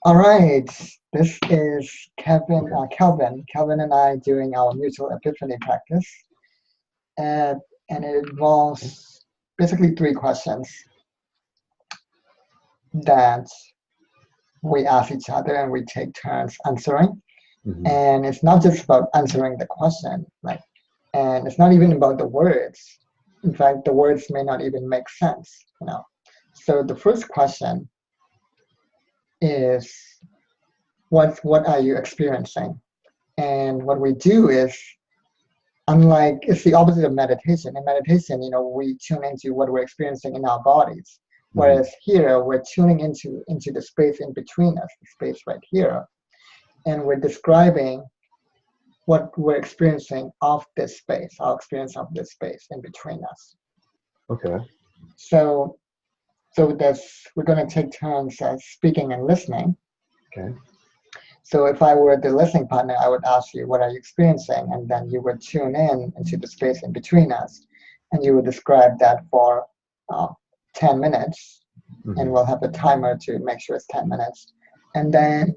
All right, this is Okay. Kelvin and I doing our mutual epiphany practice, and, and it involves basically three questions that we ask each other and we take turns answering. Hmm. And it's not just about answering the question, and it's not even about the words. In fact, the words may not even make sense. So the first question is, what are you experiencing? And what we do is, unlike, it's the opposite of meditation. In meditation, we tune into what we're experiencing in our bodies, Hmm. whereas here we're tuning into the space in between us, the space right here, and we're describing what we're experiencing of this space, our experience of this space in between us. Okay. So, so that's we're going to take turns as speaking and listening. Okay. So if I were the listening partner, I would ask you, what are you experiencing? And then you would tune in into the space in between us, and you would describe that for uh, 10 minutes, and Hmm. we'll have a timer to make sure it's 10 minutes. And then,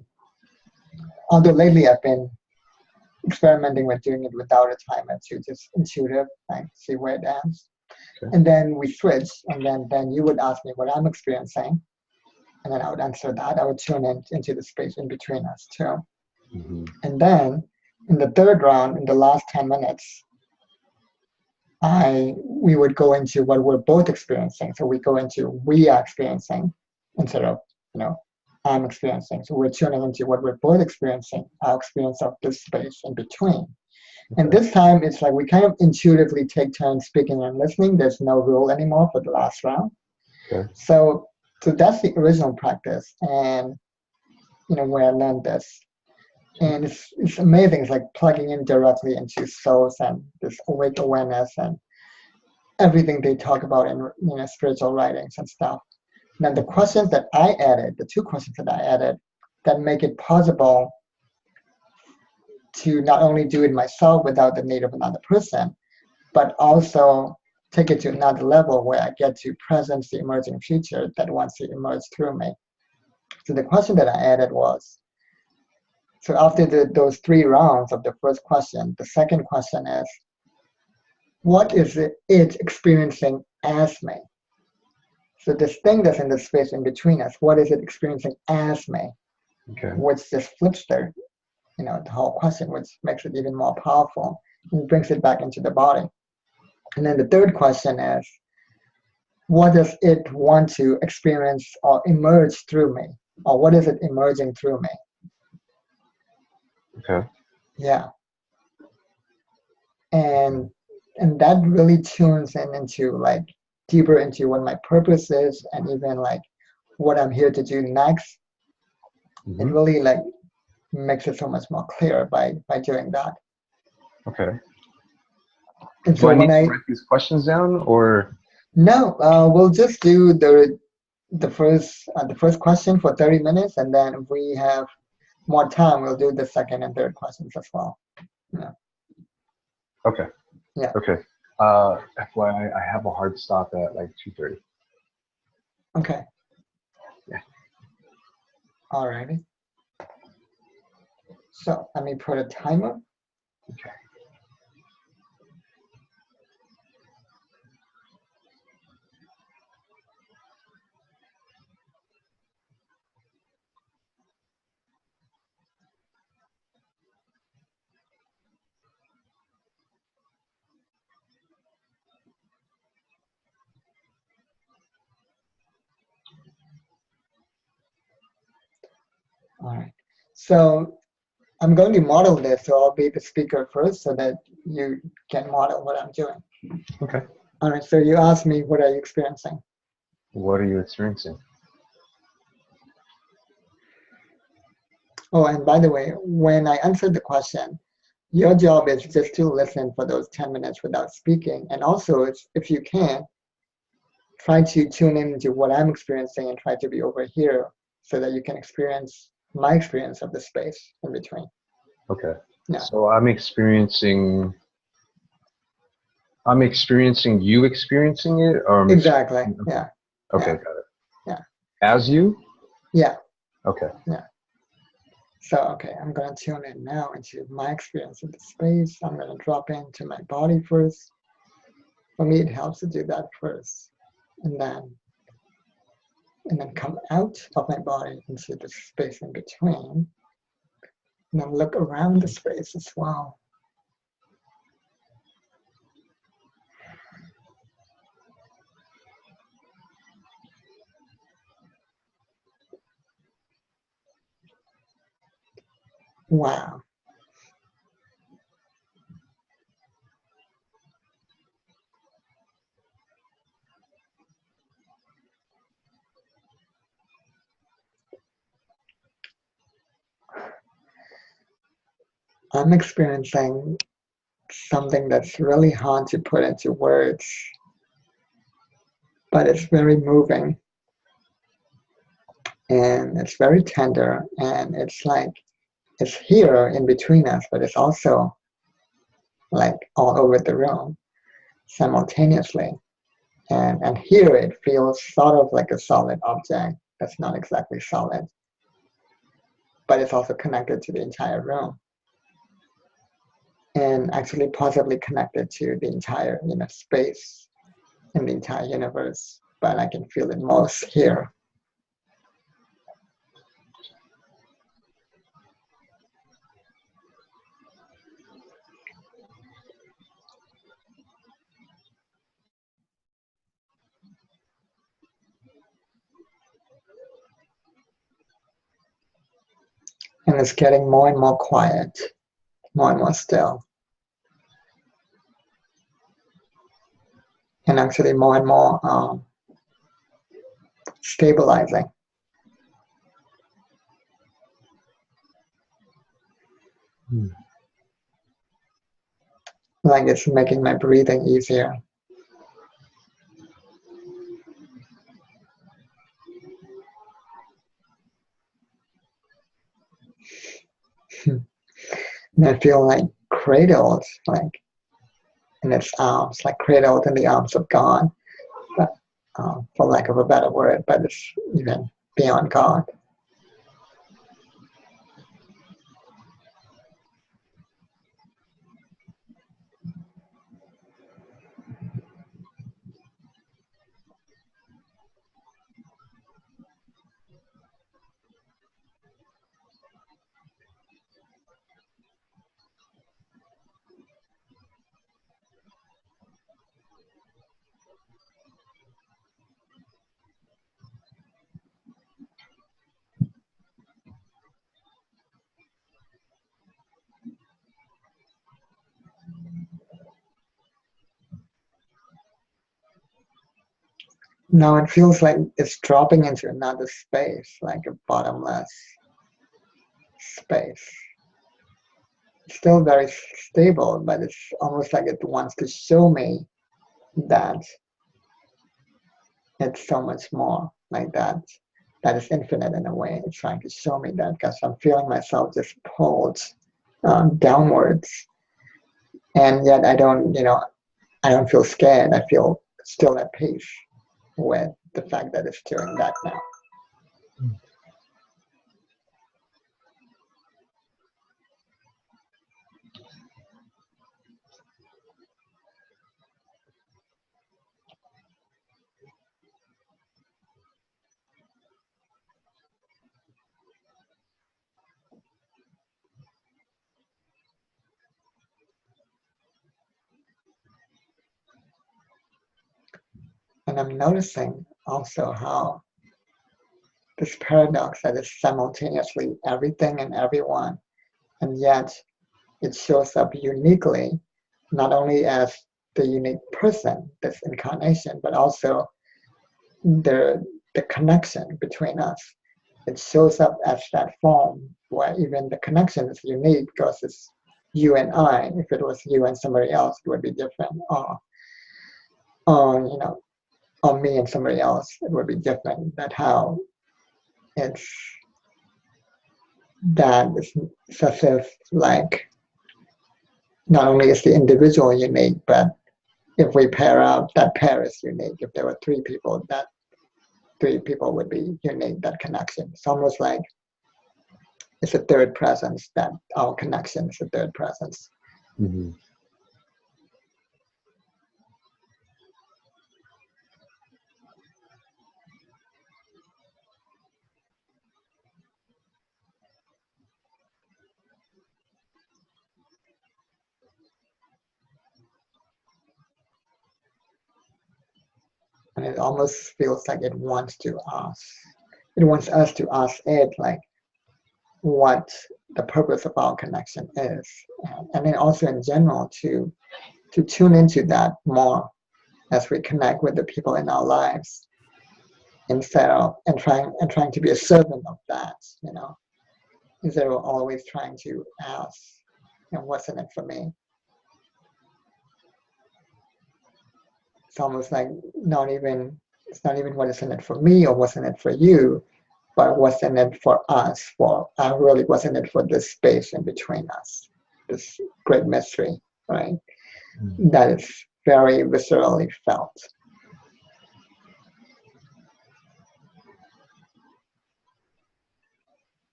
although lately I've been experimenting with doing it without a timer to just intuitive, like see where it ends. Okay. And then we switch, and then you would ask me what I'm experiencing, and then I would answer that. I would tune in into the space in between us too. Hmm. And then in the third round, in the last 10 minutes, I we would go into what we're both experiencing. So we go into we are experiencing instead of, you know, I'm experiencing. So we're tuning into what we're both experiencing, our experience of this space in between. And Okay. this time it's like we kind of intuitively take turns speaking and listening. There's no rule anymore for the last round. Okay. So so that's the original practice. And where I learned this. And it's amazing. It's like plugging in directly into souls and this awake awareness and everything they talk about in spiritual writings and stuff. Now the questions that I added, the two questions that I added, that make it possible to not only do it myself without the need of another person, but also take it to another level where I get to presence the emerging future that wants to emerge through me. So the question that I added was, so after those three rounds of the first question, the second question is, what is it experiencing as me? So this thing that's in the space in between us, what is it experiencing as me? Okay. Which just flips the whole question, which makes it even more powerful and brings it back into the body. And then the third question is, what does it want to experience or emerge through me? Or what is it emerging through me? Okay. Yeah. And and that really tunes in into like deeper into what my purpose is and even like what I'm here to do next. It Hmm. really like makes it so much more clear by doing that. Okay. And Do so I when need to I write these questions down or? no, we'll just do the first question for 30 minutes, and then if we have more time, we'll do the second and third questions as well. Yeah, Okay. yeah. Okay. FYI, I have a hard stop at like 2:30. Okay. Yeah. Alrighty. So let me put a timer. Okay. All right. So I'm going to model this, so I'll be the speaker first so that you can model what I'm doing. Okay. All right, so you asked me, what are you experiencing? What are you experiencing? Oh, and by the way, when I answered the question, your job is just to listen for those 10 minutes without speaking. And also, if you can, try to tune into what I'm experiencing and try to be over here so that you can experience my experience of the space in between. Okay. Yeah, So I'm experiencing you experiencing it, or I'm exactly. experiencing. Okay. Yeah, Okay. yeah, Got it. yeah, As you? yeah, Okay. yeah. So, okay, I'm going to tune in now into my experience of the space. I'm going to drop into my body first. For me, it helps to do that first. And then come out of my body into the space in between. And then look around the space as well. Wow. I'm experiencing something that's really hard to put into words, but it's very moving and it's very tender, and it's like it's here in between us, but it's also like all over the room simultaneously. And here it feels sort of like a solid object that's not exactly solid, but it's also connected to the entire room, and actually possibly connected to the entire space in the entire universe. But I can feel it most here. And it's getting more and more quiet, more and more still, and actually more and more stabilizing. Like it's making my breathing easier. And I feel like cradled, like in its arms, like cradled in the arms of God, but for lack of a better word, but it's even beyond God. Now it feels like it's dropping into another space, like a bottomless space. It's still very stable, but it's almost like it wants to show me that it's so much more like that. That is infinite in a way. It's trying to show me that because I'm feeling myself just pulled downwards, and yet I don't feel scared. I feel still at peace with the fact that it's doing that now. And I'm noticing also how this paradox that is simultaneously everything and everyone, and yet it shows up uniquely, not only as the unique person, this incarnation, but also the connection between us. It shows up as that form where even the connection is unique because it's you and I. If it was you and somebody else, it would be different. Or or me and somebody else, it would be different. That how it's that it's as if like not only is the individual unique, but if we pair up, that pair is unique. If there were three people, that three people would be unique, that connection. It's almost like it's a third presence, that our connection is a third presence. Mm-hmm. And it almost feels like it wants to ask. It wants us to ask it, like, what the purpose of our connection is. And then also in general to tune into that more as we connect with the people in our lives, instead of trying to be a servant of that, instead of always trying to ask, what's in it for me. It's almost like it's not even what is in it for me or what's in it for you, but what's in it for us, really what's in it for this space in between us, this great mystery, right? Mm-hmm. That is very viscerally felt.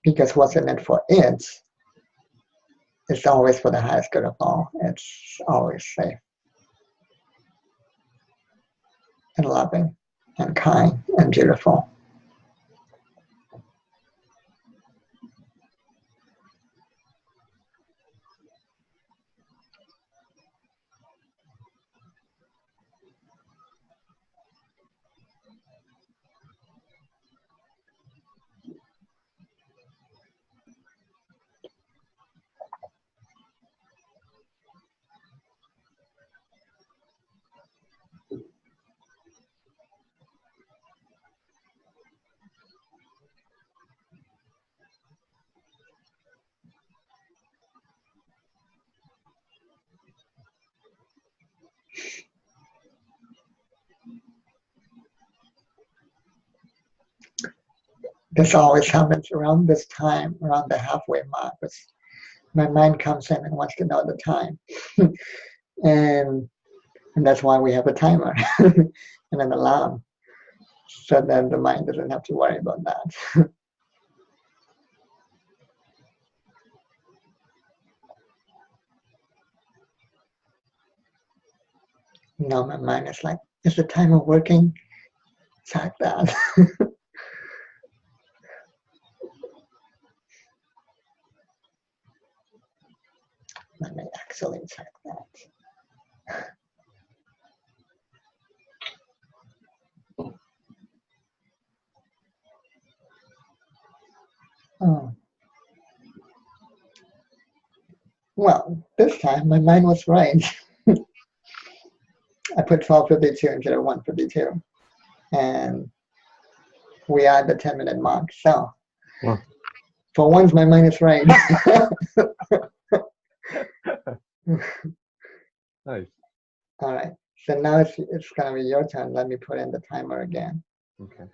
Because what's in it for it is always for the highest good of all. It's always safe and loving and kind and beautiful. This always happens around this time, around the halfway mark. My mind comes in and wants to know the time. and that's why we have a timer and an alarm, so then the mind doesn't have to worry about that. Now my mind is like, is the timer working? Check that. Let me actually check that. Oh. Well, this time my mind was right. I put 12:52 instead of 1:52, and we are at the 10-minute mark. So, Well, for once, my mind is right. nice. All right. So now it's gonna be your turn. Let me put in the timer again. Okay.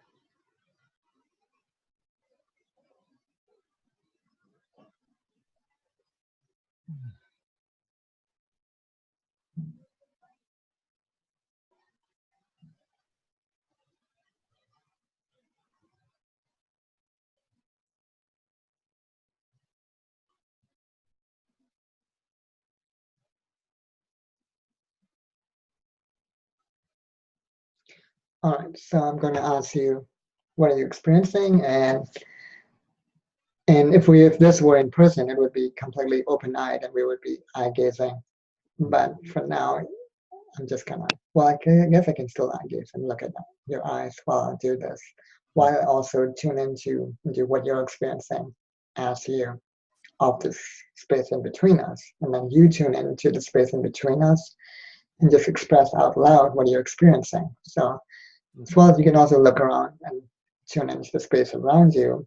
All right. So I'm gonna ask you, what are you experiencing? And if this were in person, it would be completely open-eyed and we would be eye gazing. But for now, I'm just gonna, well, I guess I can still eye gaze and look at your eyes while I do this, while I also tune into what you're experiencing as you of this space in between us. And then you tune into the space in between us and just express out loud what you're experiencing. So as well as you can also look around and tune into the space around you,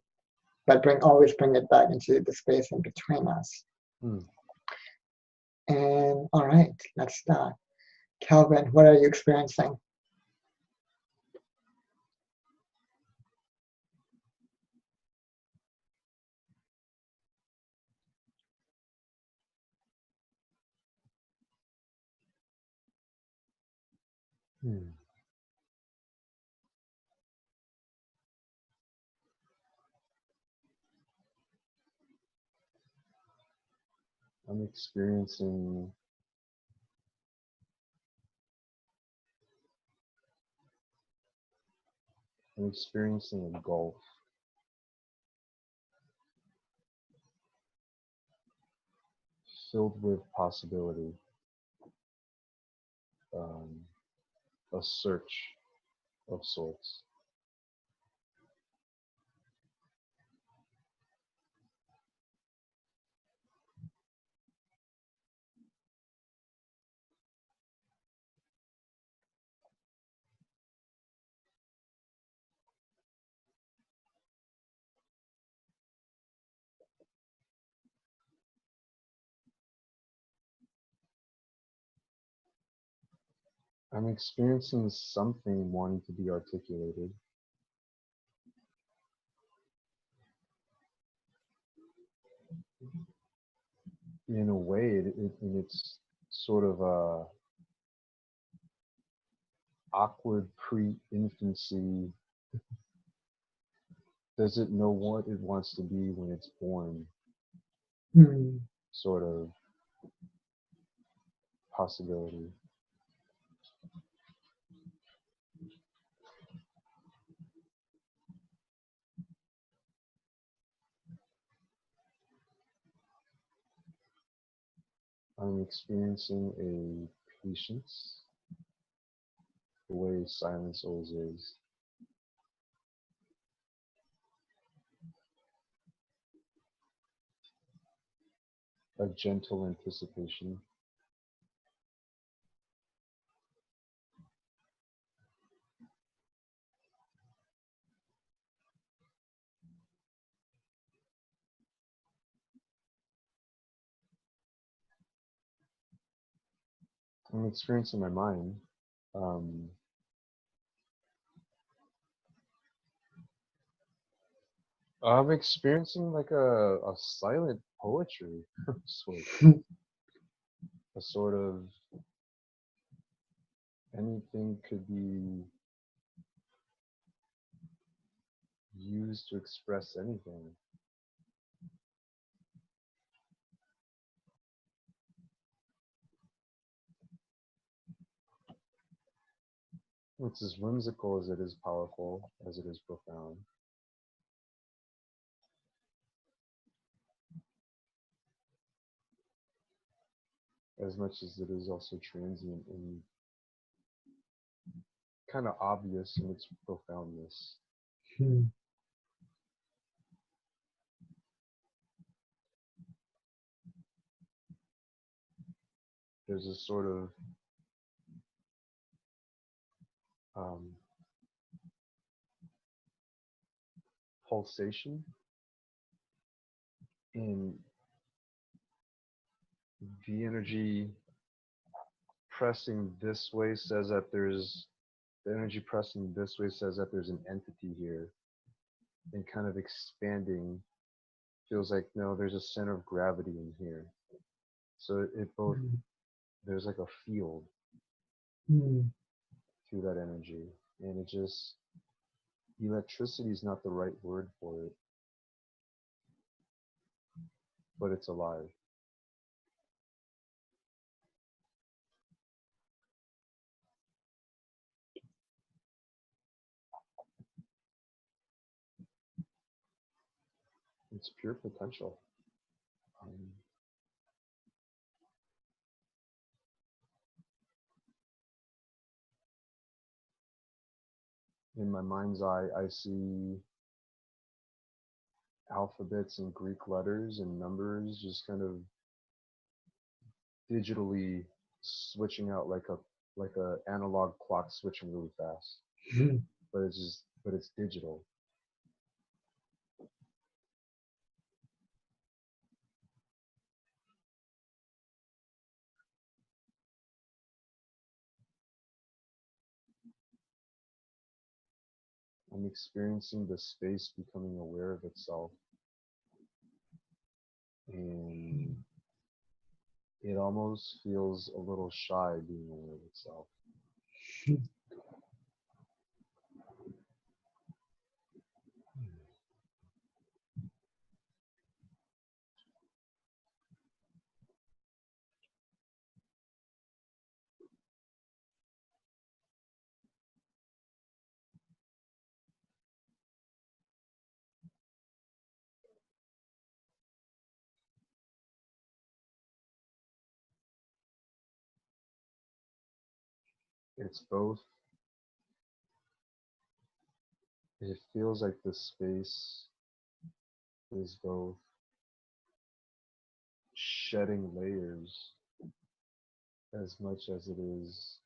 but always bring it back into the space in between us. Mm. And all right, let's start. Calvin, what are you experiencing? Mm. I'm experiencing a gulf filled with possibility, um, a search of sorts. I'm experiencing something wanting to be articulated. In a way, in its sort of awkward pre-infancy, does it know what it wants to be when it's born, Hmm. sort of possibility. I'm experiencing a patience, the way silence always is, a gentle anticipation. I'm experiencing my mind. Um, I'm experiencing like a silent poetry, sort, a sort of anything could be used to express anything. It's as whimsical as it is powerful, as it is profound. As much as it is also transient and kind of obvious in its profoundness. Hmm. There's a sort of um, pulsation in the energy pressing this way says that there's the energy pressing this way says that there's an entity here, and kind of expanding feels like no, there's a center of gravity in here. So it both Hmm. there's like a field Hmm. through that energy, and it just electricity is not the right word for it, but it's alive. It's pure potential. Um, in my mind's eye, I see alphabets and Greek letters and numbers just kind of digitally switching out like a analog clock switching really fast. Hmm. But it's digital. I'm experiencing the space becoming aware of itself, and it almost feels a little shy being aware of itself. it's both, it feels like the space is both shedding layers as much as it is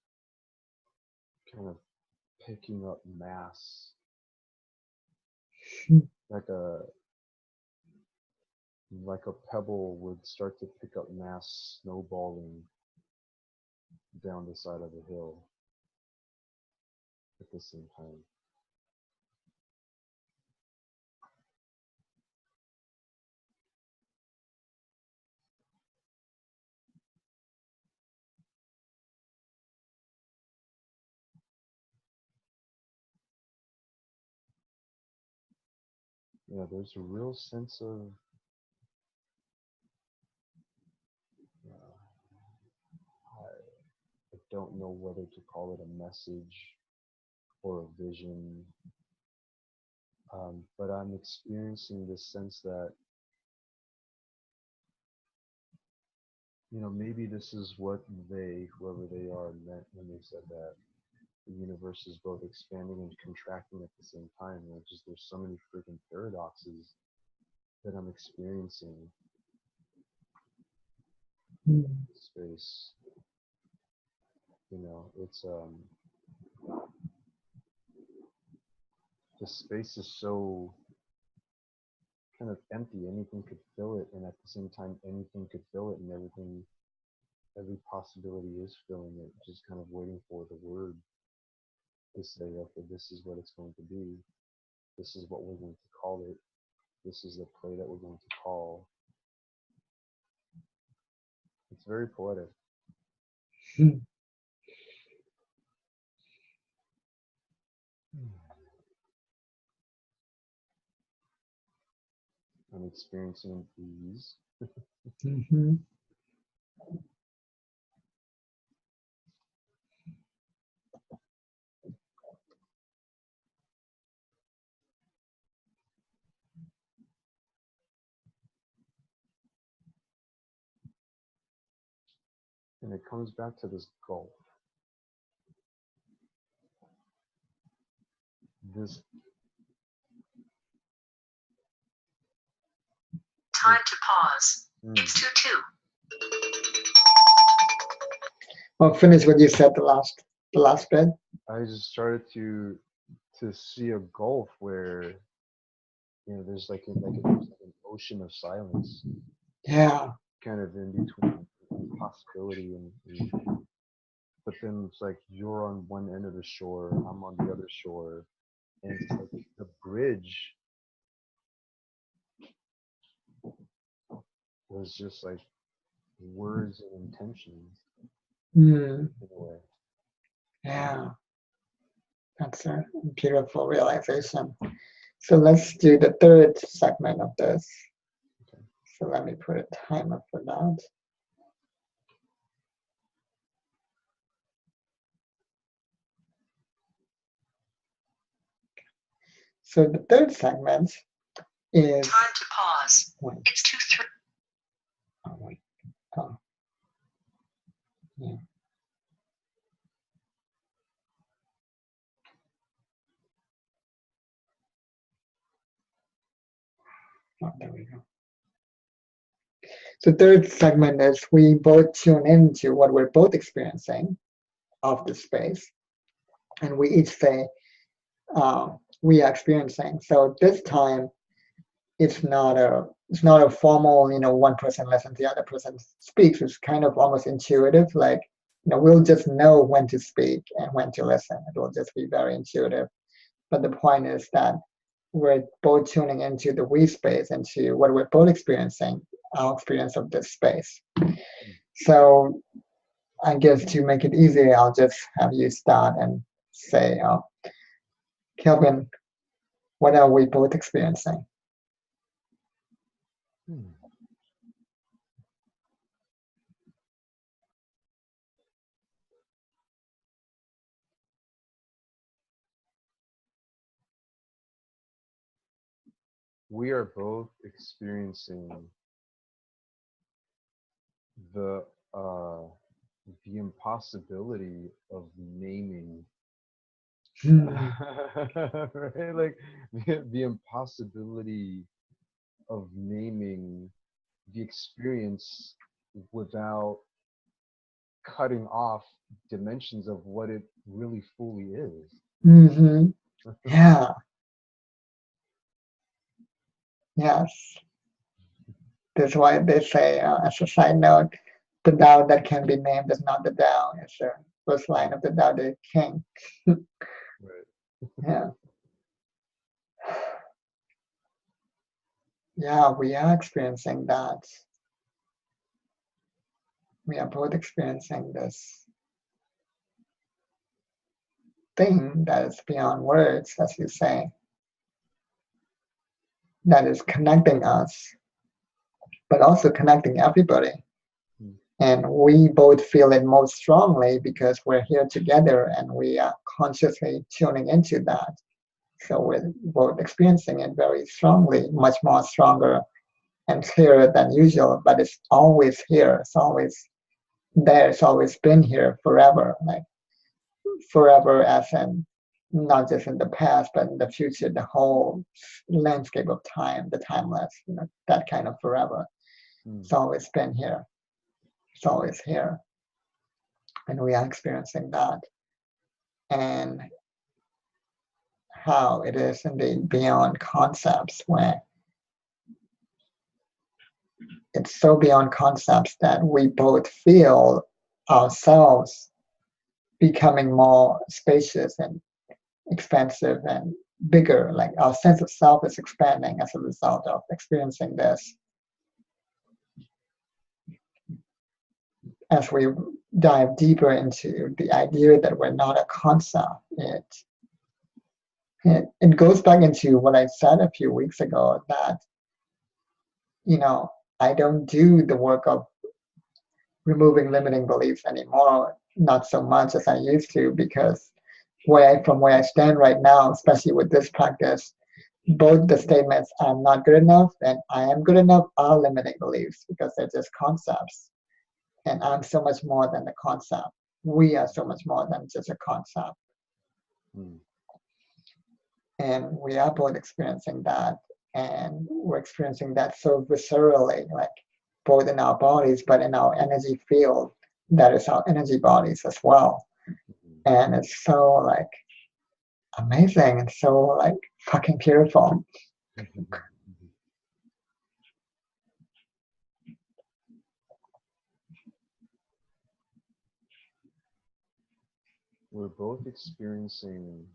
kind of picking up mass, like a pebble would start to pick up mass snowballing down the side of a hill at the same time. Yeah, there's a real sense of I don't know whether to call it a message or a vision, but I'm experiencing this sense that, maybe this is what they, whoever they are, meant when they said that the universe is both expanding and contracting at the same time. There's so many freaking paradoxes that I'm experiencing in space. It's the space is so kind of empty. Anything could fill it, and at the same time, anything could fill it, and every possibility is filling it, just kind of waiting for the word to say, okay, this is what it's going to be. This is what we're going to call it. This is the play that we're going to call. It's very poetic. I'm experiencing ease. Mm-hmm. And it comes back to this gulf. This time to pause. It's 2:02. Well, finish what you said the last bit. I just started to see a gulf where there's like an ocean of silence. Yeah. Kind of in between possibility and but then it's like you're on one end of the shore, I'm on the other shore, and it's like the bridge was just like words and intentions in a way. Yeah. That's a beautiful realization. So let's do the third segment of this. Okay. So let me put a timer for that. So the third segment is time to pause. Wait. It's 2:03. Oh wait. Oh. Yeah. Oh, there we go. The third segment is we both tune into what we're both experiencing of the space, and we each say we are experiencing. So this time, it's not a formal, one person listens, the other person speaks. It's kind of almost intuitive, like we'll just know when to speak and when to listen. It will just be very intuitive. But the point is that we're both tuning into the we space, into what we're both experiencing, our experience of this space. So I guess to make it easier, I'll just have you start and say, Kelvin, what are we both experiencing? We are both experiencing the the impossibility of naming, right? Like the impossibility of naming the experience without cutting off dimensions of what it really fully is. Mm-hmm. Yeah. Yes. That's why they say, as a side note, the Tao that can be named is not the Tao. It's the first line of the Tao Te King. Right. Yeah. Yeah, we are experiencing that. We are both experiencing this thing that is beyond words, as you say, that is connecting us, but also connecting everybody. Mm. And we both feel it most strongly because we're here together and we are consciously tuning into that. So we're both experiencing it very strongly, much more stronger and clearer than usual, but it's always here. It's always there. It's always been here forever. Like forever as in not just in the past, but in the future, the whole landscape of time, the timeless, that kind of forever. Mm. It's always been here. It's always here. And we are experiencing that. And how it is indeed beyond concepts, where it's so beyond concepts that we both feel ourselves becoming more spacious and expansive and bigger. Like our sense of self is expanding as a result of experiencing this. As we dive deeper into the idea that we're not a concept, it goes back into what I said a few weeks ago that, I don't do the work of removing limiting beliefs anymore, not so much as I used to, because from where I stand right now, especially with this practice, both the statements I'm not good enough and I am good enough are limiting beliefs because they're just concepts. And I'm so much more than the concept. We are so much more than just a concept. Mm. And we are both experiencing that. And we're experiencing that so viscerally, like both in our bodies, but in our energy field, that is our energy bodies as well. And it's so like amazing and so like fucking beautiful. We're both experiencing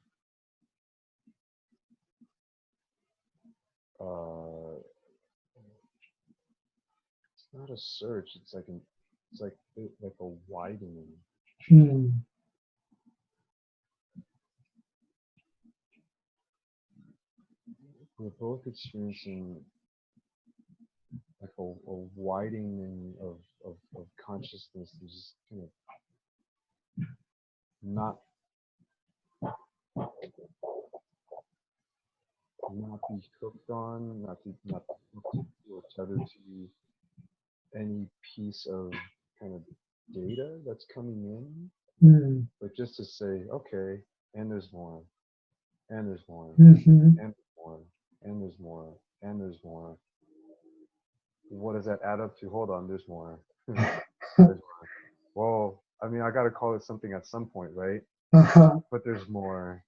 it's not a search, it's like a widening. Hmm. We're both experiencing like a widening of consciousness to just kind of not be hooked on, not hooked or tethered to any piece of kind of data that's coming in, Hmm. but just to say, okay, and there's more, and there's more, Mm-hmm. and there's more, and there's more, and there's more. What does that add up to? Hold on, there's more. There's more. Well, I mean, I got to call it something at some point, right? But there's more.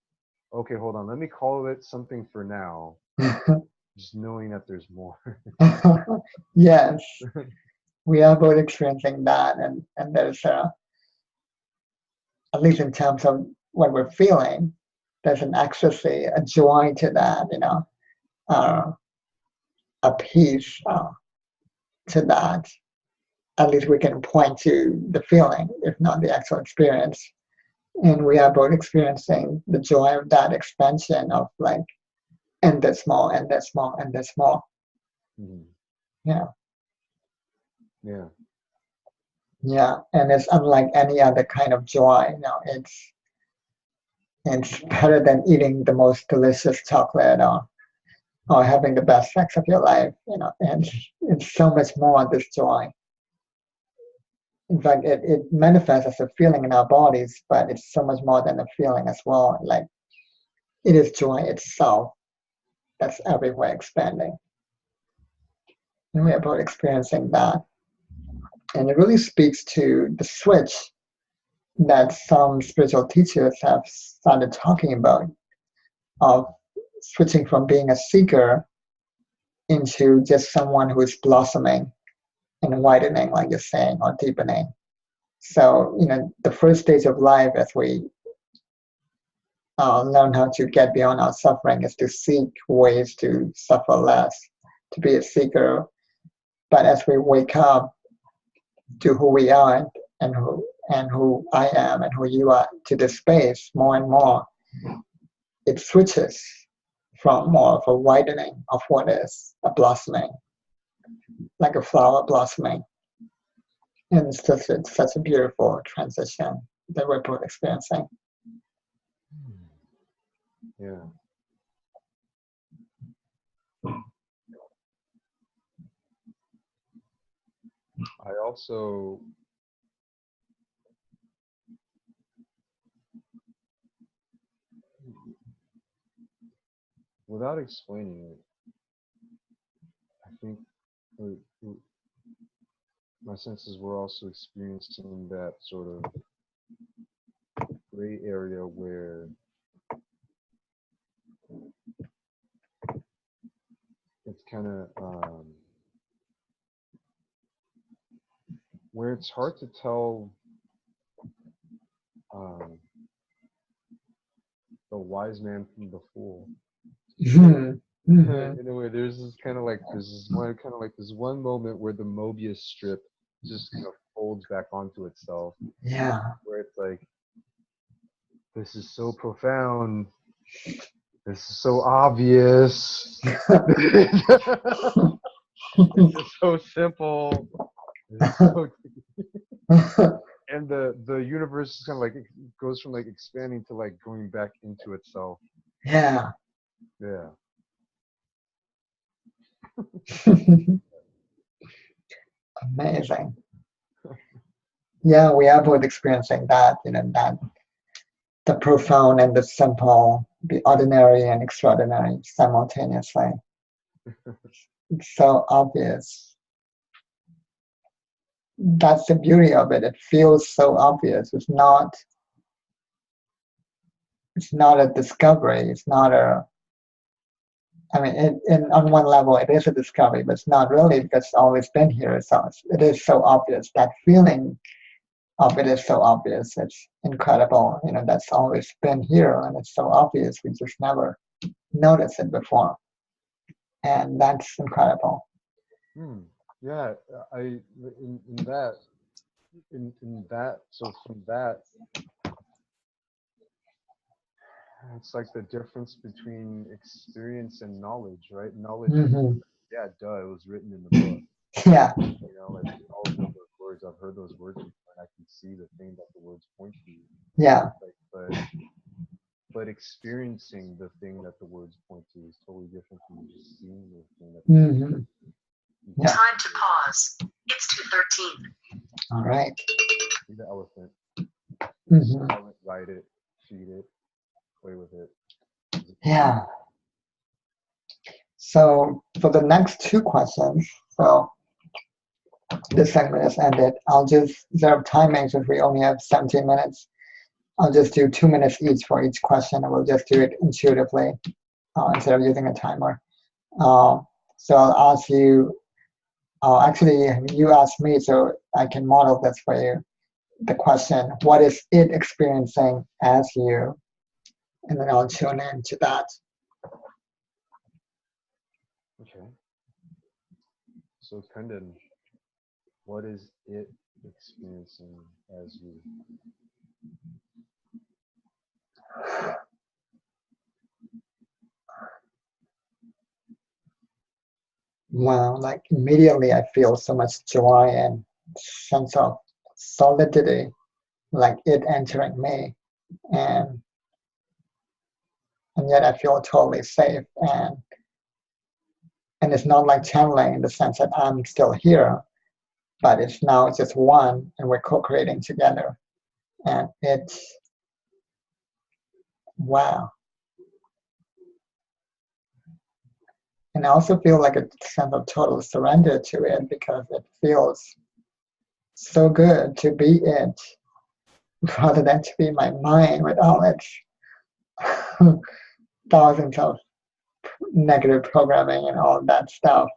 Okay, hold on. Let me call it something for now. Just knowing that there's more. Yes, we are both experiencing that, and there's at least in terms of what we're feeling, there's an ecstasy, a joy to that, a peace to that. At least we can point to the feeling, if not the actual experience. And we are both experiencing the joy of that expansion of like, and that's more, and that's more, and that's more. Mm-hmm. Yeah. Yeah. Yeah. And it's unlike any other kind of joy. It's better than eating the most delicious chocolate or having the best sex of your life, and it's so much more this joy. In fact, it manifests as a feeling in our bodies, but it's so much more than a feeling as well. Like it is joy itself that's everywhere expanding. And we are both experiencing that. And it really speaks to the switch that some spiritual teachers have started talking about, of switching from being a seeker into just someone who is blossoming and widening, like you're saying, or deepening. So, the first stage of life as we learn how to get beyond our suffering is to seek ways to suffer less, to be a seeker. But as we wake up to who we are and who I am and who you are to this space more and more, it switches from more of a widening of what is a blossoming, like a flower blossoming. And it's such a beautiful transition that we're both experiencing. Yeah. I also without explaining it, I think my senses were also experiencing that sort of gray area where it's kind of where it's hard to tell the wise man from the fool. In a way, there's this one moment where the Mobius strip just folds back onto itself. Yeah. Where it's like, this is so profound. This is so obvious. This is so simple. This is so and the universe is kind of like, it goes from like expanding to like going back into itself. Yeah. Yeah. Amazing. Yeah, we are both experiencing that, that the profound and the simple, the ordinary and extraordinary simultaneously. It's so obvious. That's the beauty of it. It feels so obvious. It's not a discovery. It's not on one level it is a discovery, but it's not really, because it's always been here. So it is so obvious. That feeling of it is so obvious. It's incredible. That's always been here, and it's so obvious. We just never noticed it before, and that's incredible. Yeah, in that. So from that, it's like the difference between experience and knowledge, right? Knowledge, yeah, duh, it was written in the book. Yeah. Like all of those words, I've heard those words before, and I can see the thing that the words point to. Yeah. But experiencing the thing that the words point to is totally different from just seeing the thing that. Yeah. Time to pause. It's 2:13. All right. See the elephant. Silent, ride it, feed it, play with it. Yeah. So for the next two questions, so this segment is ended. I'll just reserve timing since we only have 17 minutes. I'll just do 2 minutes each for each question, and we'll just do it intuitively instead of using a timer. So I'll ask you, actually you asked me, so I can model this for you. The question, what is it experiencing as you? And then I'll tune into that. Okay. So Kundan, what is it experiencing as you? Wow, like immediately I feel so much joy and sense of solidity, like it entering me, and yet I feel totally safe, and it's not like channeling in the sense that I'm still here, but it's now just one, and we're co-creating together. And it's, wow. And I also feel like a sense of total surrender to it because it feels so good to be it rather than to be my mind with all its thousands of negative programming and all of that stuff.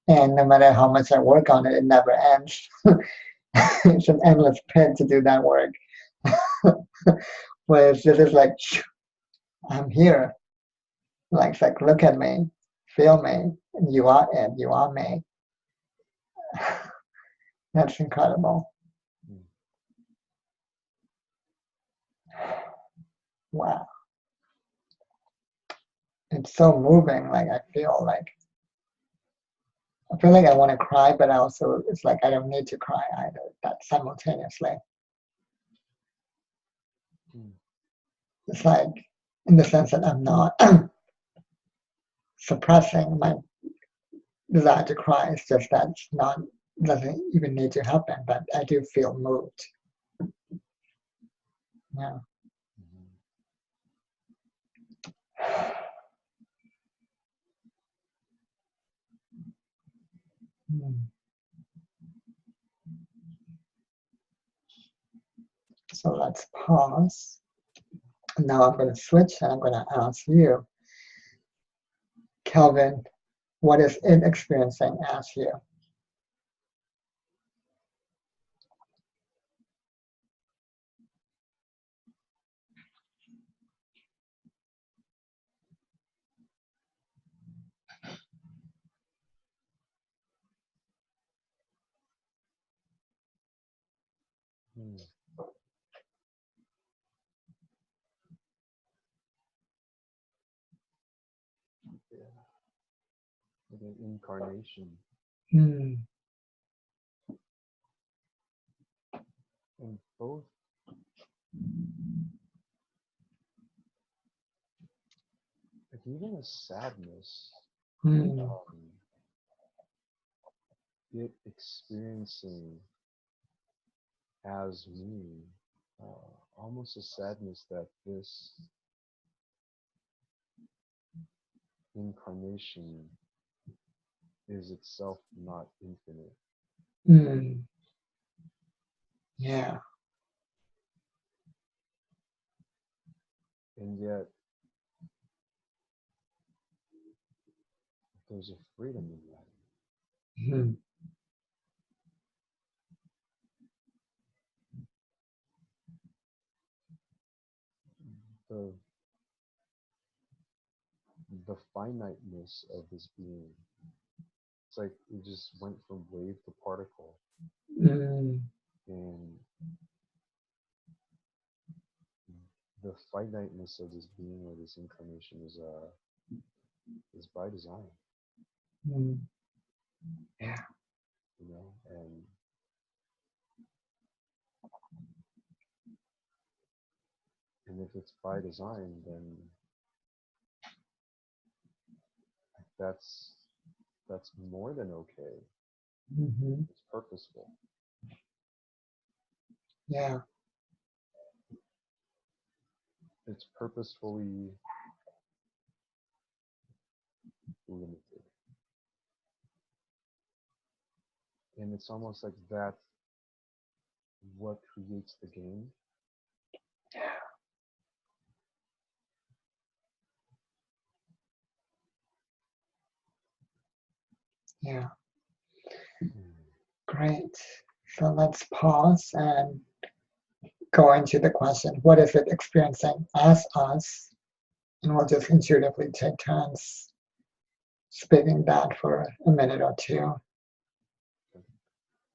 And no matter how much I work on it, it never ends. It's an endless pit to do that work. Whereas this is like, I'm here. Like, it's like, look at me, feel me, you are it, you are me. That's incredible. Wow. It's so moving. Like, I feel like I want to cry, but I also, it's like I don't need to cry either. That simultaneously. It's like, in the sense that I'm not suppressing my desire to cry. It's just that it's not, doesn't even need to happen, but I do feel moved. Yeah. So let's pause. Now I'm going to switch and I'm going to ask you, Kelvin, what is it experiencing as you? Like an incarnation. Mm. And both, like even a sadness, Mm. it experiencing as me, almost a sadness that this incarnation is itself not infinite. Mm. Yeah. And yet there's a freedom in that. Mm. The the finiteness of this being. It's like it just went from wave to particle. Mm. And the finiteness of this being or this incarnation is by design. Mm. Yeah. You know, and if it's by design, then that's more than okay. Mm-hmm. It's purposeful. Yeah. It's purposefully limited. And it's almost like that's what creates the game. Yeah. Great. So let's pause and go into the question, what is it experiencing as us? And we'll just intuitively take turns speaking that for a minute or two.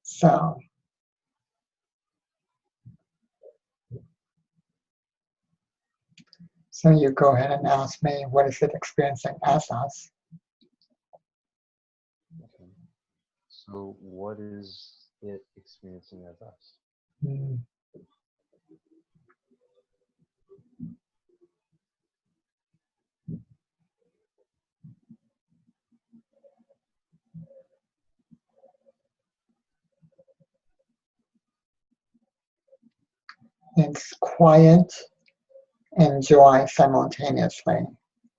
So you go ahead and ask me, what is it experiencing as us? Okay. So what is it experiencing as us? Mm. it's quiet and joy simultaneously.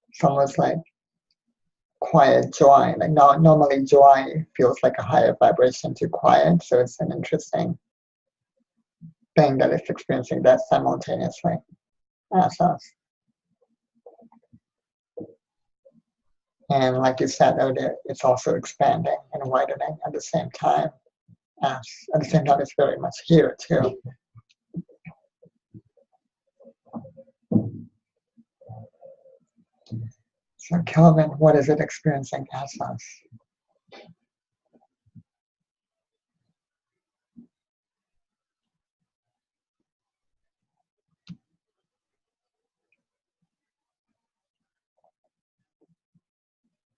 It's almost like quiet joy. Like normally joy feels like a higher vibration to quiet, so it's an interesting thing that it's experiencing that simultaneously as us. And like you said earlier, it's also expanding and widening at the same time. As at the same time, it's very much here too. So Kelvin, what is it experiencing as us?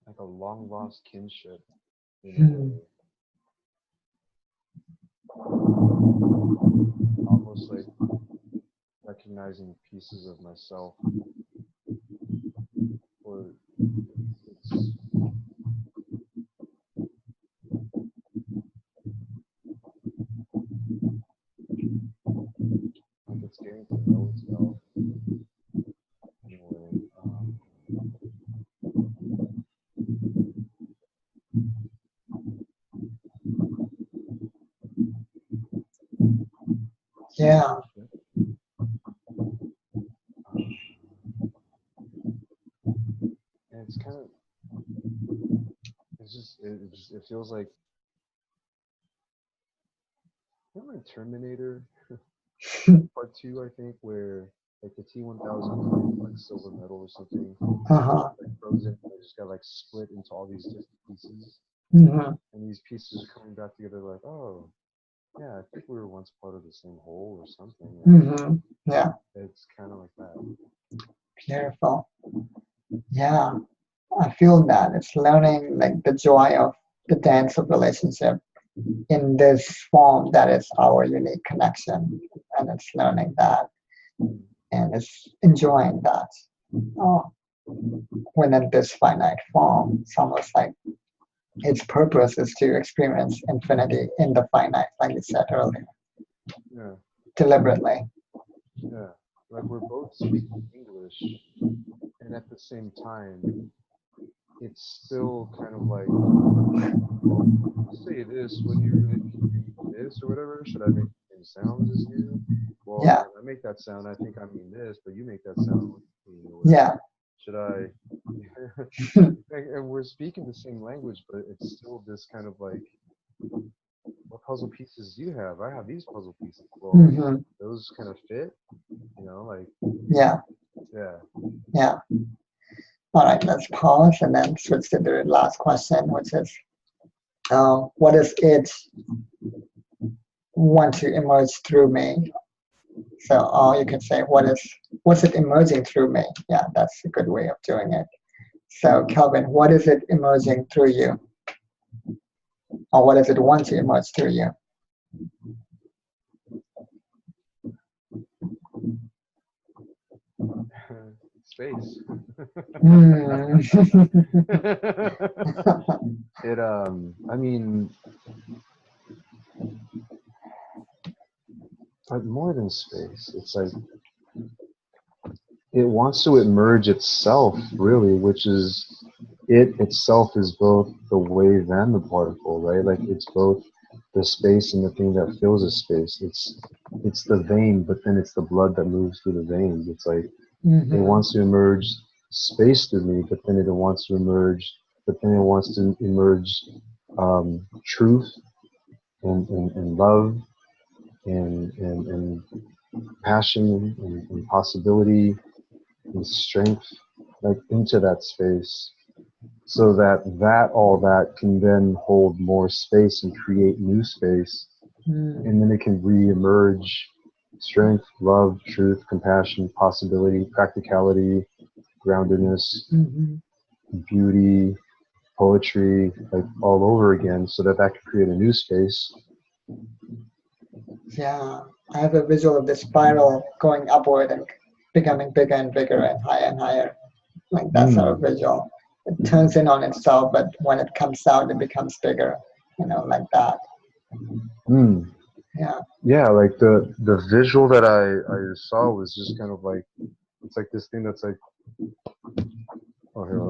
Like a long lost kinship in a way. Almost like recognizing pieces of myself, or it's like it's getting to know itself in a way. Yeah. And it's kind of, it feels like, remember in Terminator Part 2, I think, where like the T-1000 like silver metal or something, Uh-huh. like frozen, and it just got like split into all these different pieces, Mm-hmm. and these pieces are coming back together like, oh, yeah, I think we were once part of the same whole or something. Mm-hmm. Yeah. It's kind of like that. Beautiful. Yeah. I feel that it's learning like the joy of the dance of relationship in this form that is our unique connection, and it's learning that and it's enjoying that. Oh, within this finite form, it's almost like its purpose is to experience infinity in the finite, like you said earlier, Yeah, deliberately. yeah. Like we're both speaking English, and at the same time, it's still kind of like, well, you say this when you really mean this or whatever. Should I make the same sounds as you? Well, Yeah. when I make that sound, I think I mean this, but you make that sound. Yeah. Should I? And we're speaking the same language, but it's still this kind of like, what puzzle pieces do you have? I have these puzzle pieces. Well, Mm-hmm. those kind of fit, like, Yeah. yeah. Yeah. All right, let's pause and then switch to the last question, which is, what does it want to emerge through me? So you can say, what's it emerging through me? Yeah, that's a good way of doing it. So Kelvin, what is it emerging through you? Or what does it want to emerge through you? Space. Mm. I mean, like more than space. It's like it wants to emerge itself, really, which is it itself is both the wave and the particle, right? Like it's both the space and the thing that fills a space. It's the vein, but then it's the blood that moves through the veins. It's like it wants to emerge space through me, but then it wants to emerge, truth and love and passion and possibility and strength, like into that space, so that all that can then hold more space and create new space, and then it can re-emerge strength, love, truth, compassion, possibility, practicality, groundedness, beauty, poetry, like all over again, so that can create a new space. Yeah, I have a visual of the spiral going upward and becoming bigger and bigger and higher. Like that's our visual. It turns in on itself, but when it comes out, it becomes bigger. Like that. Yeah, like the visual that I saw was just kind of like, it's like this thing that's like, oh here,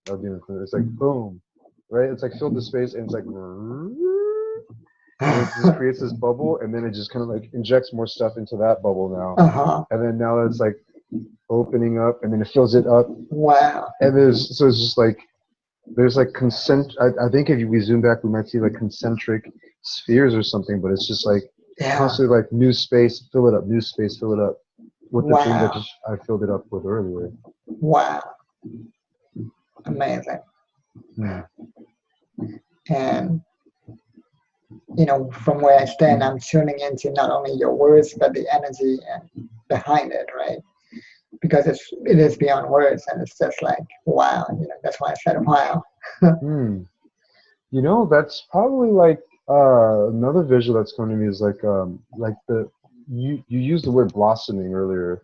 I'll be clear. It's like boom, right? It's like filled the space and it's like, and it just creates this bubble and then it just kind of like injects more stuff into that bubble now, Uh-huh. and then now it's like opening up and then it fills it up, Wow. and it's just like there's like I think if we zoom back we might see like concentric spheres or something, but it's just like Yeah. constantly like new space, fill it up, new space, fill it up with the thing that Wow. just I filled it up with earlier. Wow. Amazing. And from where I stand, I'm tuning into not only your words but the energy and behind it, right? Because it is beyond words, and it's just like wow. That's why I said wow. That's probably like another visual that's coming to me is like the you used the word blossoming earlier,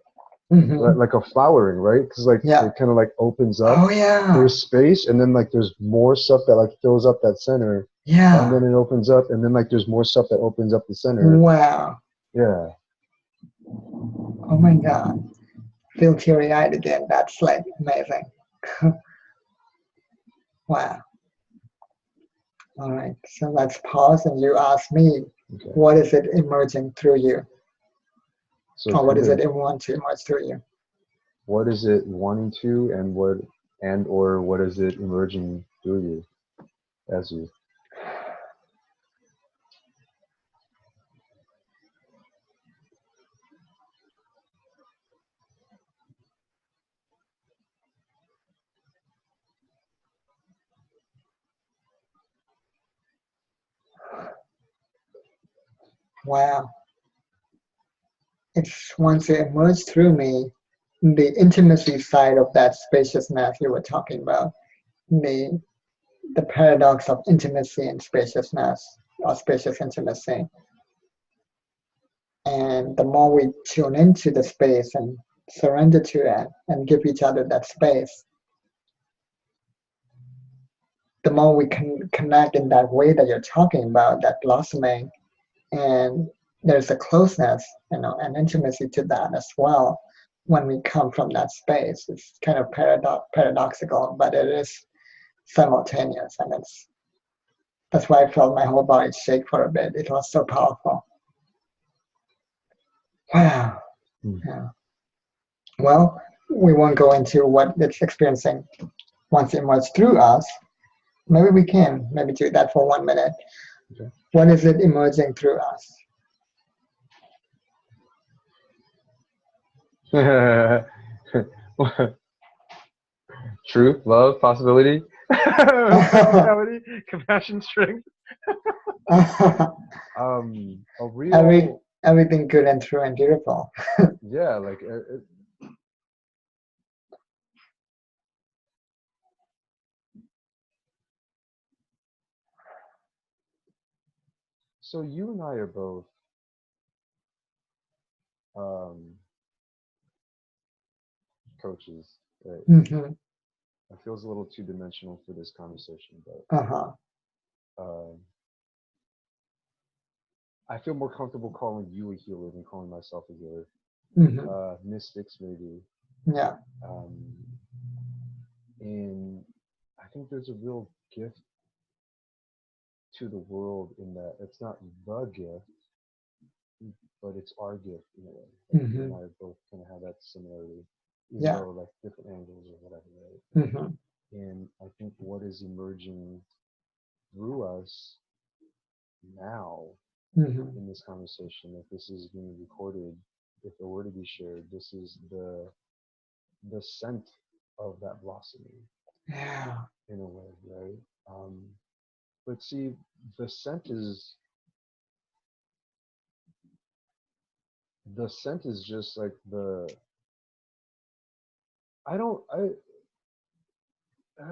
Mm-hmm. like a flowering, right? Because like Yeah. it kind of like opens up. Oh yeah. There's space, and then like there's more stuff that like fills up that center, Yeah. and then it opens up, and then like there's more stuff that opens up the center. Wow. Yeah. Oh my God. Feel teary-eyed again. That's like amazing. Wow. All right. So let's pause and you ask me, Okay. what is it emerging through you? So Or what is it want to emerge through you? What is it wanting to, and or what is it emerging through you, as you? Wow. It's wants to emerge through me, the intimacy side of that spaciousness you were talking about, the the paradox of intimacy and spaciousness, or spacious intimacy. And the more we tune into the space and surrender to it and give each other that space, the more we can connect in that way that you're talking about, that blossoming, and there's a closeness, and intimacy to that as well. When we come from that space, it's kind of paradoxical, but it is simultaneous, and that's why I felt my whole body shake for a bit. It was so powerful. Wow. Yeah. Well, we won't go into what it's experiencing once it emerges through us. Maybe we can maybe do that for 1 minute. Okay. What is it emerging through us? Truth, love, possibility, vitality, compassion, strength. A real, Everything good and true and beautiful. yeah, like so you and I are both coaches, right? Mm-hmm. It feels a little two-dimensional for this conversation, but Uh-huh. I feel more comfortable calling you a healer than calling myself a healer. Mm-hmm. Mystics, maybe. Yeah. And I think there's a real gift to the world in that it's not the gift, but it's our gift in a way. Like you and I both kind of have that similarity, even Yeah. though like different angles or whatever, right? Mm-hmm. And I think what is emerging through us now Mm-hmm. in this conversation, if this is being recorded, if it were to be shared, this is the scent of that blossoming. Yeah. In a way, right? But see, the scent is just like I don't I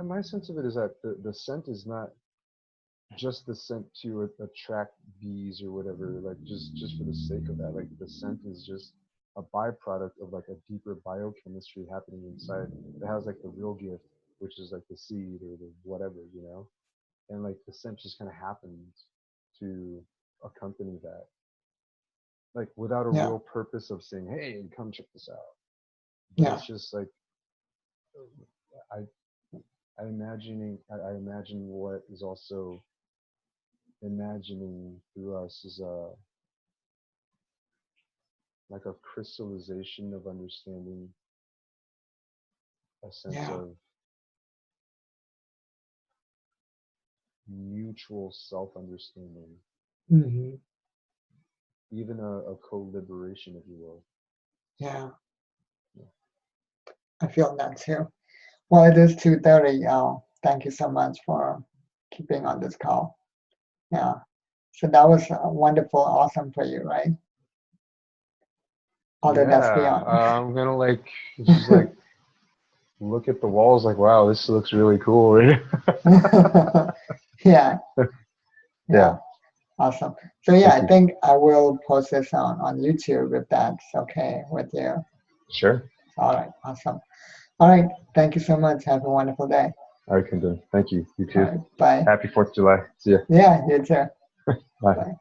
my sense of it is that the scent is not just the scent to attract bees or whatever, like just for the sake of that. Like the scent is just a byproduct of like a deeper biochemistry happening inside that has like the real gift, which is like the seed or the whatever, and like the scent just kind of happens to accompany that. like without a Yeah. real purpose of saying, hey, come check this out. But Yeah. it's just like I I imagine what is also imagining through us is like a crystallization of understanding, a sense Yeah. of mutual self-understanding, Hmm. even a co-liberation, if you will. Yeah. I feel that too. Well, it is 2:30. Thank you so much for keeping on this call. Yeah. So that was wonderful, awesome for you, right? Although that's Yeah, beyond. I'm gonna like just like look at the walls, like, wow, this looks really cool, right? Yeah. Yeah, Yeah. Awesome. So yeah, thank I you. think I will post this on YouTube if that's okay with you. Sure. All right. Awesome. All right. Thank you so much. Have a wonderful day. All right, Kendall. Thank you. You All too. right. Bye. Happy 4th of July. See ya. Yeah, you too. Bye. Bye.